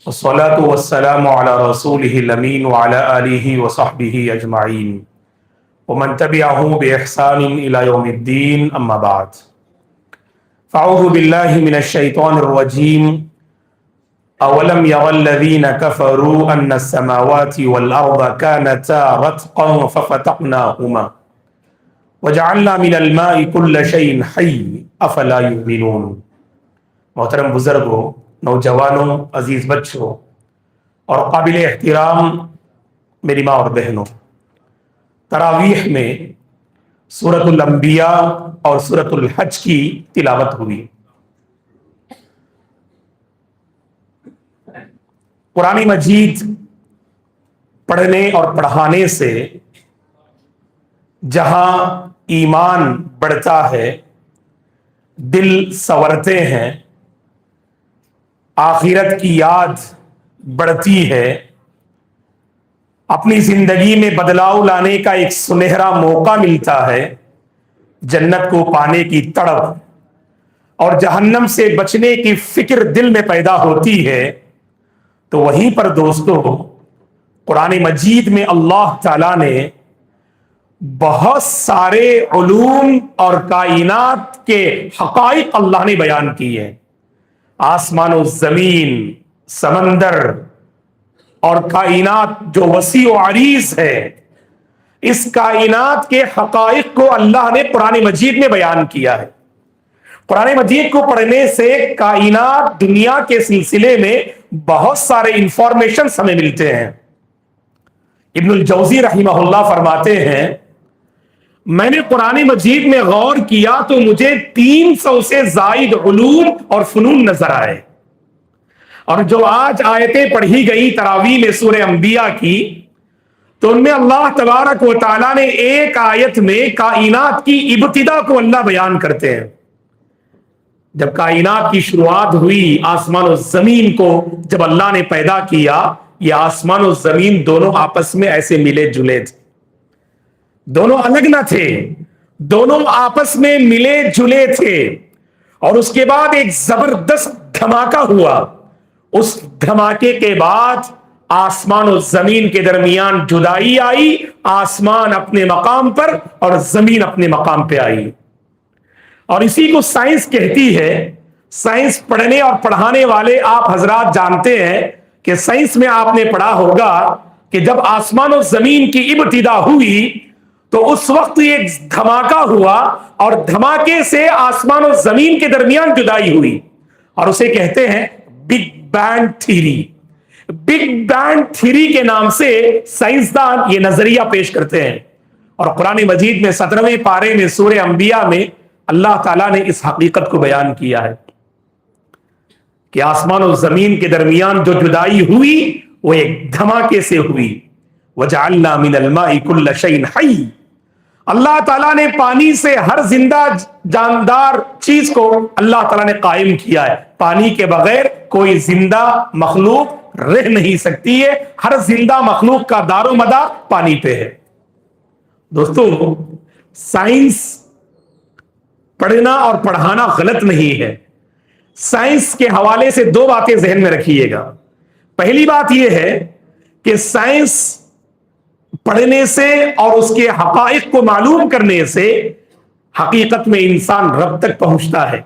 والصلاة والسلام على رسوله الأمين وعلى آله وصحبه أجمعين ومن تبعه بإحسان إلى يوم الدين أما بعد فأعوذ بالله من الشيطان الرجيم أولم يرى الذين كفروا أن السماوات والأرض كانتا رتقا ففتقناهما وجعلنا من الماء كل شيء حي أفلا يؤمنون۔ محترم بزرگوں، نوجوانوں، عزیز بچوں اور قابل احترام میری ماں اور بہنوں، تراویح میں سورۃ الانبیاء اور سورۃ الحج کی تلاوت ہوئی۔ قرآن مجید پڑھنے اور پڑھانے سے جہاں ایمان بڑھتا ہے، دل سنورتے ہیں، آخرت کی یاد بڑھتی ہے، اپنی زندگی میں بدلاؤ لانے کا ایک سنہرا موقع ملتا ہے، جنت کو پانے کی تڑپ اور جہنم سے بچنے کی فکر دل میں پیدا ہوتی ہے، تو وہیں پر دوستو قرآن مجید میں اللہ تعالیٰ نے بہت سارے علوم اور کائنات کے حقائق اللہ نے بیان کی ہیں۔ آسمان و زمین، سمندر اور کائنات جو وسیع و عریض ہے، اس کائنات کے حقائق کو اللہ نے قرآن مجید میں بیان کیا ہے۔ قرآن مجید کو پڑھنے سے کائنات دنیا کے سلسلے میں بہت سارے انفارمیشنز ہمیں ملتے ہیں۔ ابن الجوزی رحمہ اللہ فرماتے ہیں، میں نے قرآن مجید میں غور کیا تو مجھے 300 سے زائد علوم اور فنون نظر آئے، اور جو آج آیتیں پڑھی گئی تراویح میں سورہ انبیاء کی، تو ان میں اللہ تبارک و تعالیٰ نے ایک آیت میں کائنات کی ابتدا کو اللہ بیان کرتے ہیں۔ جب کائنات کی شروعات ہوئی، آسمان و زمین کو جب اللہ نے پیدا کیا، یہ آسمان و زمین دونوں آپس میں ایسے ملے جلے تھے، دونوں الگ نہ تھے، دونوں آپس میں ملے جلے تھے۔ اور اس کے بعد ایک زبردست دھماکہ ہوا، اس دھماکے کے بعد آسمان و زمین کے درمیان جدائی آئی، آسمان اپنے مقام پر اور زمین اپنے مقام پہ آئی۔ اور اسی کو سائنس کہتی ہے۔ سائنس پڑھنے اور پڑھانے والے آپ حضرات جانتے ہیں کہ سائنس میں آپ نے پڑھا ہوگا کہ جب آسمان و زمین کی ابتدا ہوئی تو اس وقت ایک دھماکہ ہوا، اور دھماکے سے آسمان و زمین کے درمیان جدائی ہوئی، اور اسے کہتے ہیں big bang theory. Big bang theory کے نام سے سائنسدان یہ نظریہ پیش کرتے ہیں، اور قرآن مجید میں 17ویں پارے میں سورہ انبیاء میں اللہ تعالیٰ نے اس حقیقت کو بیان کیا ہے کہ آسمان و زمین کے درمیان جو جدائی ہوئی وہ ایک دھماکے سے ہوئی۔ وَجَعَلْنَا مِنَ الْمَاءِ كُلَّ شَيْءٍ حَيٍّ، اللہ تعالیٰ نے پانی سے ہر زندہ جاندار چیز کو اللہ تعالیٰ نے قائم کیا ہے۔ پانی کے بغیر کوئی زندہ مخلوق رہ نہیں سکتی ہے، ہر زندہ مخلوق کا دار و مدار پانی پہ ہے۔ دوستو، سائنس پڑھنا اور پڑھانا غلط نہیں ہے۔ سائنس کے حوالے سے دو باتیں ذہن میں رکھیے گا۔ پہلی بات یہ ہے کہ سائنس پڑھنے سے اور اس کے حقائق کو معلوم کرنے سے حقیقت میں انسان رب تک پہنچتا ہے۔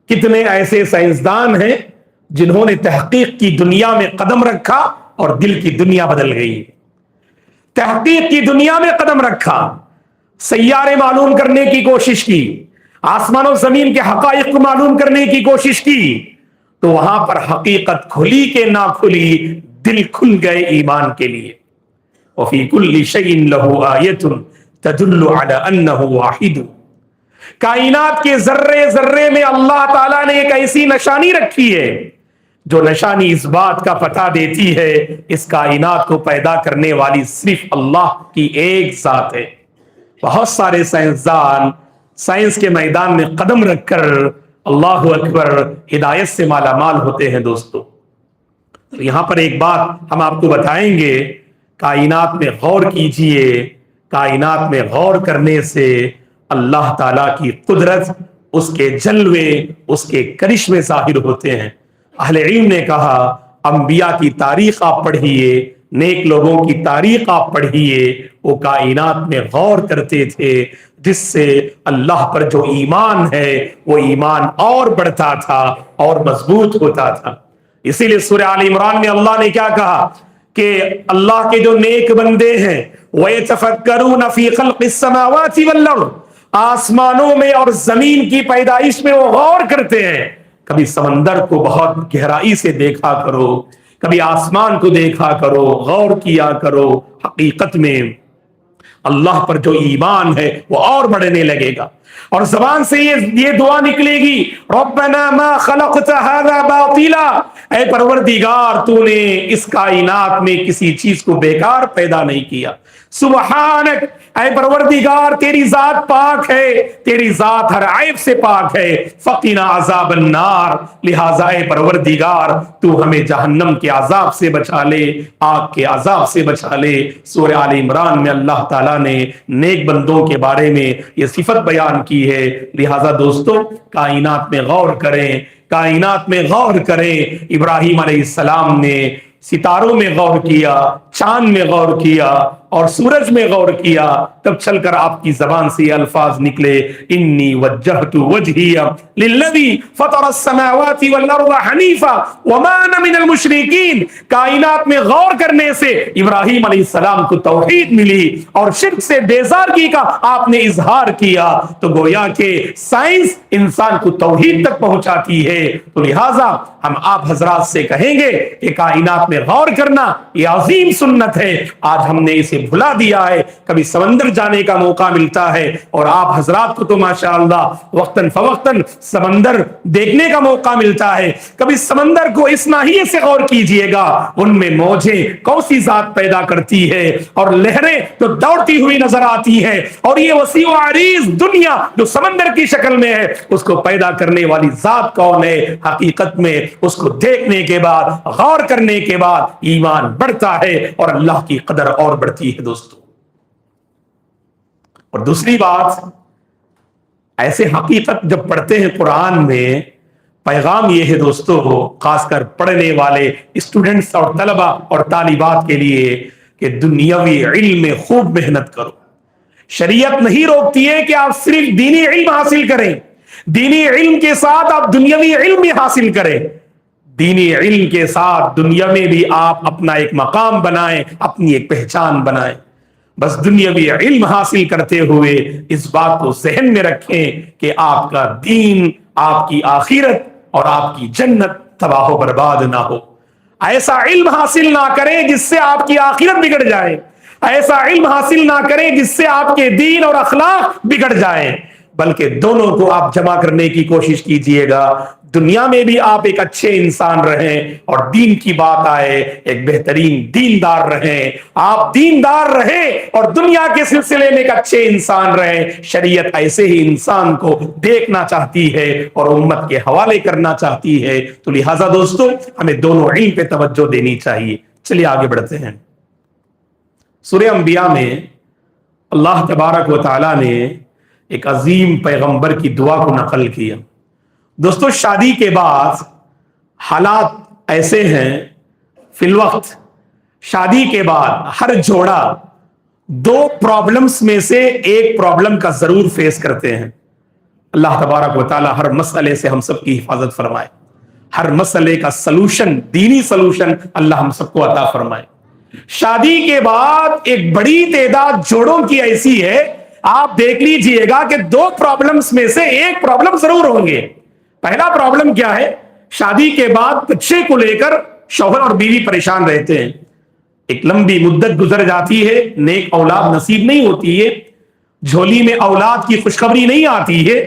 کتنے ایسے سائنسدان ہیں جنہوں نے تحقیق کی دنیا میں قدم رکھا اور دل کی دنیا بدل گئی۔ تحقیق کی دنیا میں قدم رکھا، سیارے معلوم کرنے کی کوشش کی، آسمان و زمین کے حقائق کو معلوم کرنے کی کوشش کی، تو وہاں پر حقیقت کھلی کہ نہ کھلی، دل کھل گئے ایمان کے لیے۔ وَفِي كُلِّ شَيْءٍ لَهُ آيَةٌ تَدُلُّ عَلَىٰ أَنَّهُ وَاحِدٌ، کائنات کے ذرے ذرے میں اللہ تعالیٰ نے ایک ایسی نشانی رکھی ہے جو نشانی اس بات کا پتہ دیتی ہے اس کائنات کو پیدا کرنے والی صرف اللہ کی ایک ذات ہے۔ بہت سارے سائنسدان سائنس کے میدان میں قدم رکھ کر اللہ اکبر ہدایت سے مالا مال ہوتے ہیں۔ دوستو، تو یہاں پر ایک بات ہم آپ کو بتائیں گے، کائنات میں غور کیجئے۔ کائنات میں غور کرنے سے اللہ تعالیٰ کی قدرت، اس کے جلوے، اس کے کرشمے ظاہر ہوتے ہیں۔ اہل علم نے کہا انبیاء کی تاریخ آپ پڑھیے، نیک لوگوں کی تاریخ آپ پڑھیے، وہ کائنات میں غور کرتے تھے، جس سے اللہ پر جو ایمان ہے وہ ایمان اور بڑھتا تھا اور مضبوط ہوتا تھا۔ اسی لیے سورہ آل عمران میں اللہ نے کیا کہا کہ اللہ کے جو نیک بندے ہیں وَيَتَفَكَّرُونَ فِي خَلْقِ السَّمَاوَاتِ وَالْأَرْضِ، آسمانوں میں اور زمین کی پیدائش میں وہ غور کرتے ہیں۔ کبھی سمندر کو بہت گہرائی سے دیکھا کرو، کبھی آسمان کو دیکھا کرو، غور کیا کرو، حقیقت میں اللہ پر جو ایمان ہے وہ اور بڑھنے لگے گا، اور زبان سے یہ دعا نکلے گی، ربنا ما خلقت هذا باطلا، اے پروردگار تو نے اس کائنات میں کسی چیز کو بیکار پیدا نہیں کیا، سبحانک، اے پروردگار تیری ذات پاک ہے، تیری ذات ہر عیب سے پاک ہے، فقنا عذاب النار، لہذا اے پروردگار تو ہمیں جہنم کے عذاب سے بچا لے، آگ کے عذاب سے بچا لے۔ سورہ آل عمران میں اللہ تعالیٰ نے نیک بندوں کے بارے میں یہ صفت بیان کی ہے، لہذا دوستو کائنات میں غور کریں، کائنات میں غور کریں۔ ابراہیم علیہ السلام نے ستاروں میں غور کیا، چاند میں غور کیا اور سورج میں غور کیا، تب چل کر آپ کی زبان سے یہ الفاظ نکلے، انی وجہت وجہی للذی فطر السماوات والارض حنیفا وما انا من المشرکین۔ کائنات میں غور کرنے سے ابراہیم علیہ السلام کو توحید ملی اور شرک سے بیزارگی کا آپ نے اظہار کیا، تو گویا کہ سائنس انسان کو توحید تک پہنچاتی ہے۔ تو لہٰذا ہم آپ حضرات سے کہیں گے کہ کائنات میں غور کرنا یہ عظیم سنت ہے، آج ہم نے اسے بھلا دیا ہے۔ کبھی سمندر جانے کا موقع ملتا ہے اور آپ حضرات کو تو ماشاءاللہ وقتاً فوقتاً سمندر دیکھنے کا موقع ملتا ہے، کبھی سمندر کو اس ناحیے سے غور کیجئے گا، ان میں موجیں کون سی ذات پیدا کرتی ہے اور لہریں تو دوڑتی ہوئی نظر آتی ہے، اور یہ وسیع و عریض دنیا جو سمندر کی شکل میں ہے اس کو پیدا کرنے والی ذات کون ہے؟ حقیقت میں اس کو دیکھنے کے بعد، غور کرنے کے بعد ایمان بڑھتا ہے اور اللہ کی قدر اور بڑھتی ہے دوستو۔ اور دوسری بات، ایسے حقیقت جب پڑھتے ہیں قرآن میں، پیغام یہ ہے دوستو، خاص کر پڑھنے والے اسٹوڈنٹس اور طلبہ اور طالبات کے لیے، کہ دنیاوی علم میں خوب محنت کرو۔ شریعت نہیں روکتی ہے کہ آپ صرف دینی علم حاصل کریں، دینی علم کے ساتھ آپ دنیاوی علم بھی حاصل کریں، دینی علم کے ساتھ دنیا میں بھی آپ اپنا ایک مقام بنائیں، اپنی ایک پہچان بنائیں۔ بس دنیاوی علم حاصل کرتے ہوئے اس بات کو ذہن میں رکھیں کہ آپ کا دین، آپ کی آخرت اور آپ کی جنت تباہ و برباد نہ ہو۔ ایسا علم حاصل نہ کریں جس سے آپ کی آخرت بگڑ جائے، ایسا علم حاصل نہ کریں جس سے آپ کے دین اور اخلاق بگڑ جائیں، بلکہ دونوں کو آپ جمع کرنے کی کوشش کیجئے گا۔ دنیا میں بھی آپ ایک اچھے انسان رہیں اور دین کی بات آئے ایک بہترین دیندار رہیں، آپ دیندار رہیں اور دنیا کے سلسلے میں ایک اچھے انسان رہیں۔ شریعت ایسے ہی انسان کو دیکھنا چاہتی ہے اور امت کے حوالے کرنا چاہتی ہے، تو لہٰذا دوستو ہمیں دونوں علم پہ توجہ دینی چاہیے۔ چلیے آگے بڑھتے ہیں۔ سورہ انبیاء میں اللہ تبارک و تعالی نے ایک عظیم پیغمبر کی دعا کو نقل کیا۔ دوستو شادی کے بعد حالات ایسے ہیں، فی الوقت شادی کے بعد ہر جوڑا دو پرابلمز میں سے ایک پرابلم کا ضرور فیس کرتے ہیں۔ اللہ تبارک و تعالی ہر مسئلے سے ہم سب کی حفاظت فرمائے، ہر مسئلے کا سلوشن، دینی سلوشن اللہ ہم سب کو عطا فرمائے۔ شادی کے بعد ایک بڑی تعداد جوڑوں کی ایسی ہے، آپ دیکھ لیجئے گا کہ دو پرابلمز میں سے ایک پرابلم ضرور ہوں گے۔ پہلا پرابلم کیا ہے؟ شادی کے بعد بچے کو لے کر شوہر اور بیوی پریشان رہتے ہیں، ایک لمبی مدت گزر جاتی ہے، نیک اولاد نصیب نہیں ہوتی ہے، جھولی میں اولاد کی خوشخبری نہیں آتی ہے،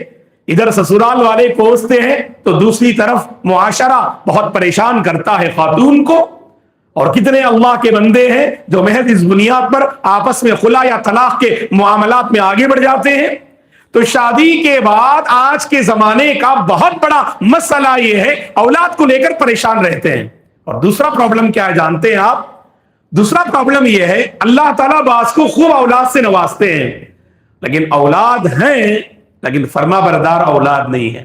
ادھر سسرال والے کوستے ہیں تو دوسری طرف معاشرہ بہت پریشان کرتا ہے خاتون کو۔ اور کتنے اللہ کے بندے ہیں جو محض اس بنیاد پر آپس میں خلا یا طلاق کے معاملات میں آگے بڑھ جاتے ہیں۔ تو شادی کے بعد آج کے زمانے کا بہت بڑا مسئلہ یہ ہے، اولاد کو لے کر پریشان رہتے ہیں۔ اور دوسرا پرابلم کیا ہے جانتے ہیں آپ؟ دوسرا پرابلم یہ ہے، اللہ تعالیٰ بعض کو خوب اولاد سے نوازتے ہیں، لیکن اولاد ہیں لیکن فرما بردار اولاد نہیں ہے۔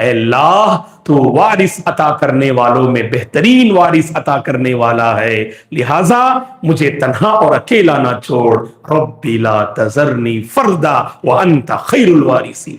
اے اللہ تو وارث عطا کرنے والوں میں بہترین وارث عطا کرنے والا ہے، لہذا مجھے تنہا اور اکیلا نہ چھوڑ، رب لا تذرنی فردا وانت خیر الوارثین۔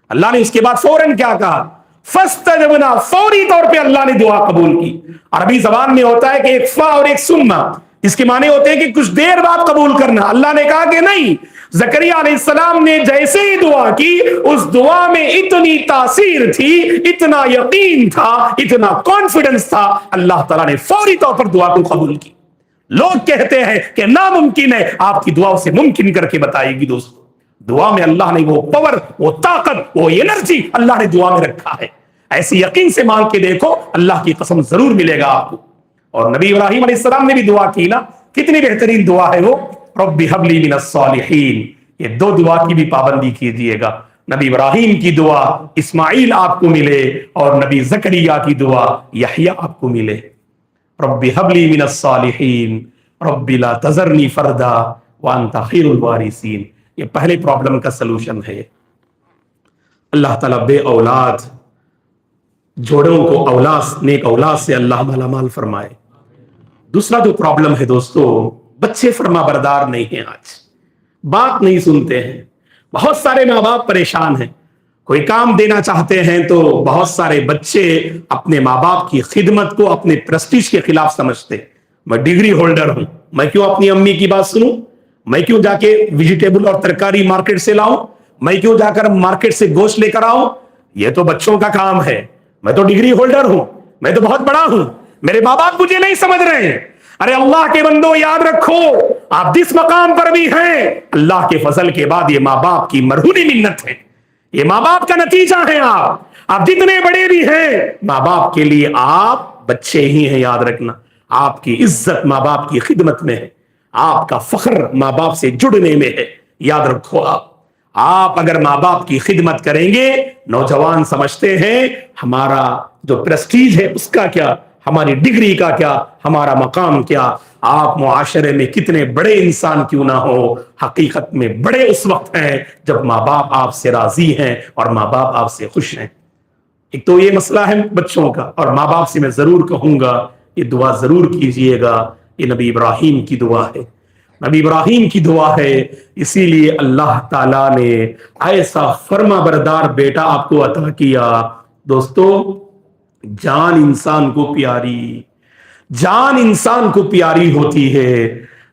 اللہ نے اس کے بعد فوراً کیا کہا؟ فاستجبنا، فوری طور پہ اللہ نے دعا قبول کی۔ عربی زبان میں ہوتا ہے کہ ایک فا اور ایک سما، اس کے معنی ہوتے ہیں کہ کچھ دیر بعد قبول کرنا۔ اللہ نے کہا کہ نہیں، زکریا علیہ السلام نے جیسے ہی دعا کی، اس دعا میں اتنی تاثیر تھی، اتنا یقین تھا، اتنا کانفیڈنس تھا، اللہ تعالیٰ نے فوری طور پر دعا کو قبول کی۔ لوگ کہتے ہیں کہ ناممکن ہے، آپ کی دعا اسے ممکن کر کے بتائے گی۔ دوستو، دعا میں اللہ نے وہ پاور، وہ طاقت، وہ انرجی اللہ نے دعا میں رکھا ہے۔ ایسے یقین سے مانگ کے دیکھو، اللہ کی قسم ضرور ملے گا آپ کو۔ اور نبی ابراہیم علیہ السلام نے بھی دعا کی نا، کتنی بہترین دعا ہے وہ، رب ہب لی من الصالحین۔ یہ دو دعا کی بھی پابندی کیجئے گا، نبی ابراہیم کی دعا اسماعیل آپ کو ملے، اور نبی زکریا کی دعا یحییٰ آپ کو ملے۔ رب ہب لی من الصالحین رب لا تذرنی فردا وانت خیر الوارثین۔ یہ پہلے پرابلم کا سلوشن ہے۔ اللہ تعالیٰ بے اولاد جوڑوں کو اولاد، نیک اولاد سے اللہ مالا مال فرمائے۔ دوسرا جو پرابلم ہے دوستو، بچے فرما بردار نہیں ہیں، آج بات نہیں سنتے ہیں۔ بہت سارے ماں باپ پریشان ہیں، کوئی کام دینا چاہتے ہیں تو بہت سارے بچے اپنے ماں باپ کی خدمت کو اپنے پریسٹیج کے خلاف سمجھتے ہیں۔ میں ڈگری ہولڈر ہوں، میں کیوں اپنی امی کی بات سنوں؟ میں کیوں جا کے ویجیٹیبل اور ترکاری مارکیٹ سے لاؤں؟ میں کیوں جا کر مارکیٹ سے گوشت لے کر آؤں؟ یہ تو بچوں کا کام ہے، میں تو ڈگری ہولڈر ہوں، میں تو بہت بڑا ہوں، میرے ماں باپ مجھے نہیں سمجھ رہے ہیں۔ ارے اللہ کے بندو، یاد رکھو، آپ جس مقام پر بھی ہیں، اللہ کے فضل کے بعد یہ ماں باپ کی مرہونی منت ہے، یہ ماں باپ کا نتیجہ ہے۔ آپ جتنے بڑے بھی ہیں، ماں باپ کے لیے آپ بچے ہی ہیں، یاد رکھنا۔ آپ کی عزت ماں باپ کی خدمت میں ہے، آپ کا فخر ماں باپ سے جڑنے میں ہے، یاد رکھو۔ آپ اگر ماں باپ کی خدمت کریں گے، نوجوان سمجھتے ہیں ہمارا جو پریسٹیج ہے اس کا کیا، ہماری ڈگری کا کیا، ہمارا مقام کیا۔ آپ معاشرے میں کتنے بڑے انسان کیوں نہ ہو، حقیقت میں بڑے اس وقت ہیں جب ماں باپ آپ سے راضی ہیں اور ماں باپ آپ سے خوش ہیں۔ ایک تو یہ مسئلہ ہے بچوں کا، اور ماں باپ سے میں ضرور کہوں گا یہ دعا ضرور کیجئے گا۔ یہ نبی ابراہیم کی دعا ہے، نبی ابراہیم کی دعا ہے، اسی لیے اللہ تعالیٰ نے ایسا فرما بردار بیٹا آپ کو عطا کیا۔ دوستو، جان انسان کو پیاری، جان انسان کو پیاری ہوتی ہے،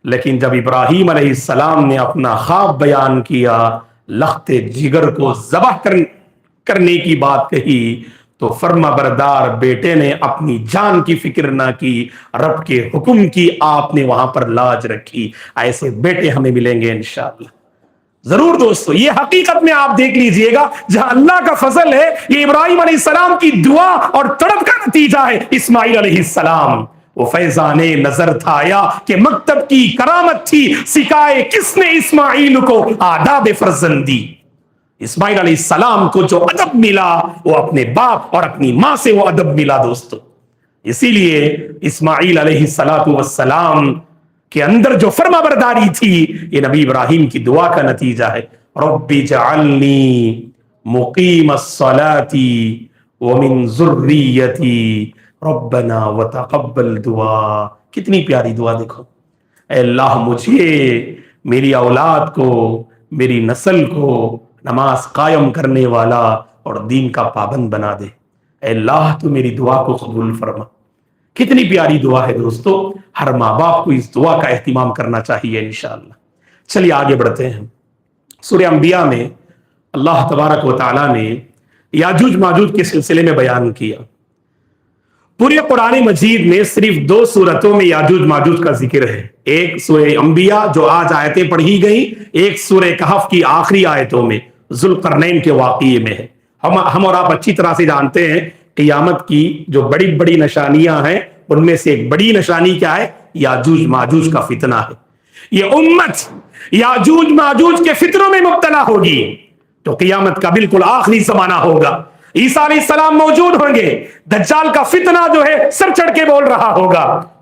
لیکن جب ابراہیم علیہ السلام نے اپنا خواب بیان کیا، لخت جگر کو ذبح کرنے کی بات کہی، تو فرما بردار بیٹے نے اپنی جان کی فکر نہ کی، رب کے حکم کی آپ نے وہاں پر لاج رکھی۔ ایسے بیٹے ہمیں ملیں گے انشاءاللہ ضرور۔ دوستو، یہ حقیقت میں آپ دیکھ لیجئے گا، جہاں اللہ کا فضل ہے، یہ ابراہیم علیہ السلام کی دعا اور تڑپ کا نتیجہ ہے۔ اسماعیل علیہ السلام، وہ فیضان نظر تھا یا کہ مکتب کی کرامت تھی، سکھائے کس نے اسماعیل کو آداب فرزندی۔ اسماعیل علیہ السلام کو جو ادب ملا، وہ اپنے باپ اور اپنی ماں سے وہ ادب ملا دوستو۔ اسی لیے اسماعیل علیہ السلام کے اندر جو فرما برداری تھی، یہ نبی ابراہیم کی دعا کا نتیجہ ہے۔ رب اجعلنی مقیم الصلاۃ ومن ذریتی ربنا وتقبل دعا۔ کتنی پیاری دعا دیکھو، اے اللہ مجھے، میری اولاد کو، میری نسل کو نماز قائم کرنے والا اور دین کا پابند بنا دے۔ اے اللہ تو میری دعا کو قبول فرما۔ کتنی پیاری دعا ہے دوستو، ہر ماں باپ کو اس دعا کا اہتمام کرنا چاہیے انشاءاللہ۔ چلیے آگے بڑھتے ہیں۔ سورہ انبیاء میں اللہ تبارک و تعالیٰ نے یاجوج ماجوج کے سلسلے میں بیان کیا۔ پورے قرآن مجید میں صرف 2 سورتوں میں یاجوج ماجوج کا ذکر ہے، ایک سورہ انبیاء جو آج آیتیں پڑھی گئیں، ایک سورہ کہف کی آخری آیتوں میں ذوالقرنین کے واقعے میں ہے۔ ہم اور آپ اچھی طرح سے جانتے ہیں قیامت کی جو بڑی بڑی نشانیاں ہیں، ان میں سے ایک بڑی نشانی کیا ہے؟ یاجوج ماجوج کا فتنہ ہے۔ یہ امت یاجوج ماجوج کے فتنوں میں مبتلا ہوگی، تو قیامت کا بالکل آخری زمانہ ہوگا۔ عیسیٰ علیہ السلام موجود ہوں گے، دجال کا فتنہ جو ہے سر چڑھ کے بول رہا ہوگا،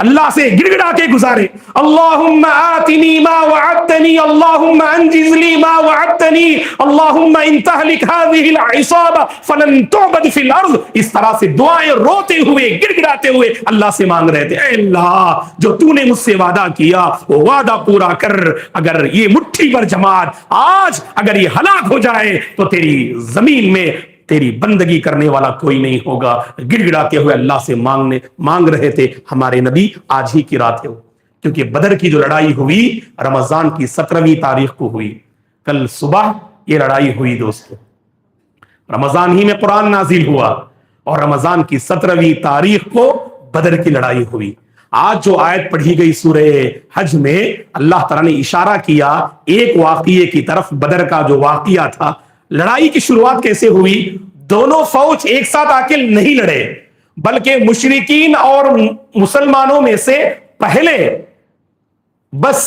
اللہ سے گڑ گڑا کے گزارے، اللہم آتنی ما وعدتنی، اللہم انجز لی ما وعدتنی، اللہم ان تہلک هذه العصابہ فلن تعبد فی الارض. اس طرح سے دعائیں روتے ہوئے گڑ گڑاتے ہوئے اللہ سے مانگ رہے تھے، اے اللہ جو تو نے مجھ سے وعدہ کیا وہ وعدہ پورا کر. اگر یہ مٹھی پر جماعت آج اگر یہ ہلاک ہو جائے تو تیری زمین میں تیری بندگی کرنے والا کوئی نہیں ہوگا. گڑ گڑاتے ہوئے اللہ سے مانگ رہے تھے ہمارے نبی. آج ہی کی رات ہے، کیونکہ بدر کی جو لڑائی ہوئی رمضان کی 17ویں تاریخ کو ہوئی. کل صبح یہ لڑائی ہوئی دوستو، رمضان ہی میں قرآن نازل ہوا اور رمضان کی 17ویں تاریخ کو بدر کی لڑائی ہوئی. آج جو آیت پڑھی گئی سورہ حج میں اللہ تعالیٰ نے اشارہ کیا ایک واقعے کی طرف، بدر کا جو واقعہ تھا. لڑائی کی شروعات کیسے ہوئی؟ دونوں فوج ایک ساتھ آ کے نہیں لڑے، بلکہ مشرکین اور مسلمانوں میں سے پہلے بس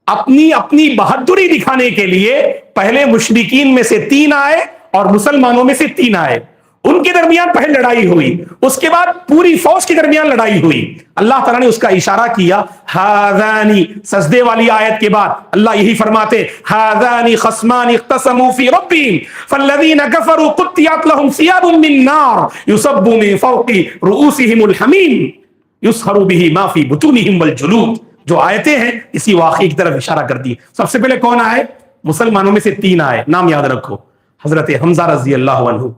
اپنی بہادری دکھانے کے لیے پہلے مشرکین میں سے 3 آئے اور مسلمانوں میں سے 3 آئے. ان کے درمیان پہلے لڑائی ہوئی، اس کے بعد پوری فوج کے درمیان لڑائی ہوئی. اللہ تعالیٰ نے اس کا اشارہ کیا. ہذانی سجدے والی آیت کے بعد اللہ یہی فرماتے، ہذانی خصمان اختصموا فی ربہم فالذین کفروا قطعت لهم ثیاب من نار یصب من فوق رؤوسہم الحمیم یسخر بہ ما فی بطونہم والجلود. جو آیتیں ہیں اسی واقعے کی طرف اشارہ کر دی. سب سے پہلے کون آئے؟ مسلمانوں میں سے 3 آئے. نام یاد رکھو، حضرت حمزہ رضی اللہ عنہ،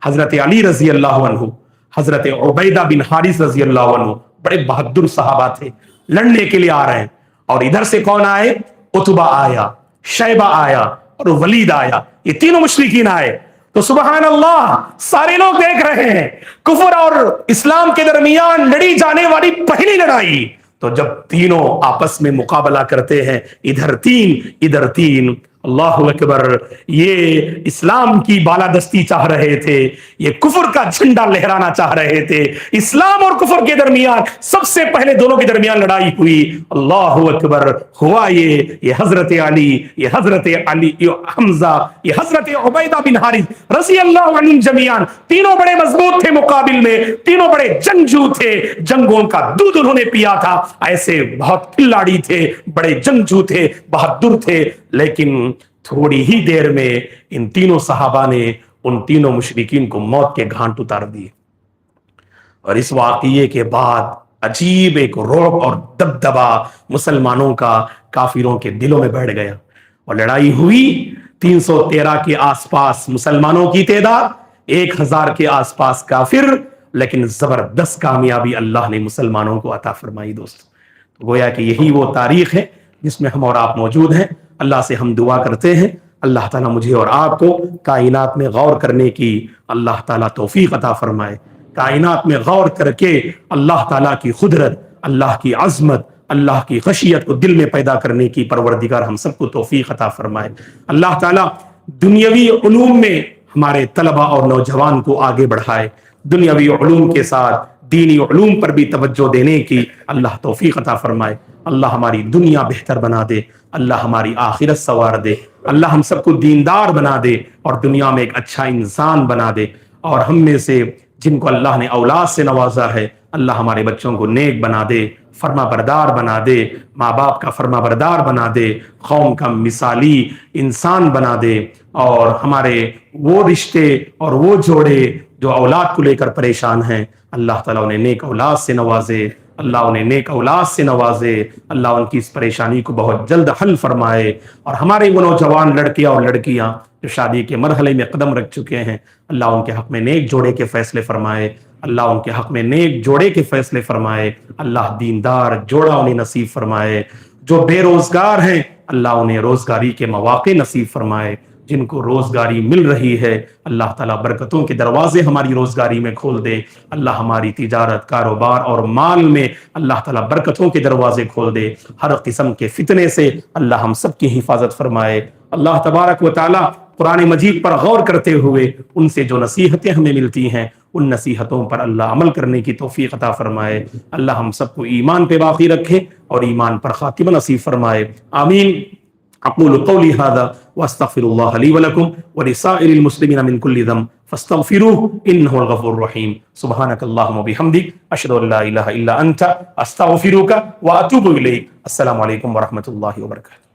حضرت علی رضی اللہ عنہ، حضرت عبیدہ بن حارث رضی اللہ عنہ. بڑے بہادر صحابہ تھے، لڑنے کے لیے آ رہے ہیں. اور ادھر سے کون آئے؟ عتبہ آیا، شیبہ آیا اور ولید آیا. یہ تینوں مشرکین آئے. تو سبحان اللہ، سارے لوگ دیکھ رہے ہیں کفر اور اسلام کے درمیان لڑی جانے والی پہلی لڑائی. تو جب تینوں آپس میں مقابلہ کرتے ہیں، ادھر 3 ادھر 3، اللہ اکبر. یہ اسلام کی بالادستی چاہ رہے تھے، یہ کفر کا جھنڈا لہرانا چاہ رہے تھے. اسلام اور کفر کے درمیان سب سے پہلے دونوں کے درمیان لڑائی ہوئی. اللہ اکبر. ہوا یہ حضرت علی، یہ حضرت علی، یہ حمزہ، یہ حضرت عبیدہ بن حارث رضی اللہ عنہم جمیعاً. تینوں بڑے مضبوط تھے مقابل میں، تینوں بڑے جنگجو تھے، جنگوں کا دودھ انہوں نے پیا تھا. ایسے بہت کھلاڑی تھے، بڑے جنگجو تھے، بہادر تھے. لیکن تھوڑی ہی دیر میں ان تینوں صحابہ نے ان تینوں مشرکین کو موت کے گھانٹ اتار دیے. اور اس واقعے کے بعد عجیب ایک رعب اور دبدبا مسلمانوں کا کافروں کے دلوں میں بیٹھ گیا اور لڑائی ہوئی. 313 کے آس پاس مسلمانوں کی تعداد، 1000 کے آس پاس کافر. لیکن زبردست کامیابی اللہ نے مسلمانوں کو عطا فرمائی. دوست گویا کہ یہی وہ تاریخ ہے جس میں ہم اور آپ موجود ہیں. اللہ سے ہم دعا کرتے ہیں اللہ تعالیٰ مجھے اور آپ کو کائنات میں غور کرنے کی اللہ تعالیٰ توفیق عطا فرمائے. کائنات میں غور کر کے اللہ تعالیٰ کی قدرت، اللہ کی عظمت، اللہ کی خشیت کو دل میں پیدا کرنے کی پروردگار ہم سب کو توفیق عطا فرمائے. اللہ تعالیٰ دنیاوی علوم میں ہمارے طلبہ اور نوجوان کو آگے بڑھائے. دنیاوی علوم کے ساتھ دینی علوم پر بھی توجہ دینے کی اللہ توفیق عطا فرمائے. اللہ ہماری دنیا بہتر بنا دے، اللہ ہماری آخرت سنوار دے، اللہ ہم سب کو دیندار بنا دے اور دنیا میں ایک اچھا انسان بنا دے. اور ہم میں سے جن کو اللہ نے اولاد سے نوازا ہے اللہ ہمارے بچوں کو نیک بنا دے، فرما بردار بنا دے، ماں باپ کا فرما بردار بنا دے، قوم کا مثالی انسان بنا دے. اور ہمارے وہ رشتے اور وہ جوڑے جو اولاد کو لے کر پریشان ہیں اللہ تعالیٰ انہیں نیک اولاد سے نوازے، اللہ انہیں نیک اولاد سے نوازے، اللہ ان کی اس پریشانی کو بہت جلد حل فرمائے. اور ہمارے وہ نوجوان لڑکیاں اور لڑکیاں جو شادی کے مرحلے میں قدم رکھ چکے ہیں اللہ ان کے حق میں نیک جوڑے کے فیصلے فرمائے، اللہ ان کے حق میں نیک جوڑے کے فیصلے فرمائے، اللہ دیندار جوڑا انہیں نصیب فرمائے. جو بے روزگار ہیں اللہ انہیں روزگاری کے مواقع نصیب فرمائے. جن کو روزگاری مل رہی ہے اللہ تعالیٰ برکتوں کے دروازے ہماری روزگاری میں کھول دے. اللہ ہماری تجارت، کاروبار اور مال میں اللہ تعالیٰ برکتوں کے دروازے کھول دے. ہر قسم کے فتنے سے اللہ ہم سب کی حفاظت فرمائے. اللہ تبارک و تعالیٰ قرآن مجید پر غور کرتے ہوئے ان سے جو نصیحتیں ہمیں ملتی ہیں ان نصیحتوں پر اللہ عمل کرنے کی توفیق عطا فرمائے. اللہ ہم سب کو ایمان پہ باقی رکھے اور ایمان پر خاتمہ نصیب فرمائے. آمین. اقول قولی هذا واستغفر الله لي ولكم ولسائر المسلمين من كل ذنب فاستغفروه انه الغفور الرحیم. سبحانك اللهم وبحمدک اشهد ان لا الہ الا انت استغفرک واتوب الیک. السلام علیکم ورحمۃ اللہ وبرکاتہ.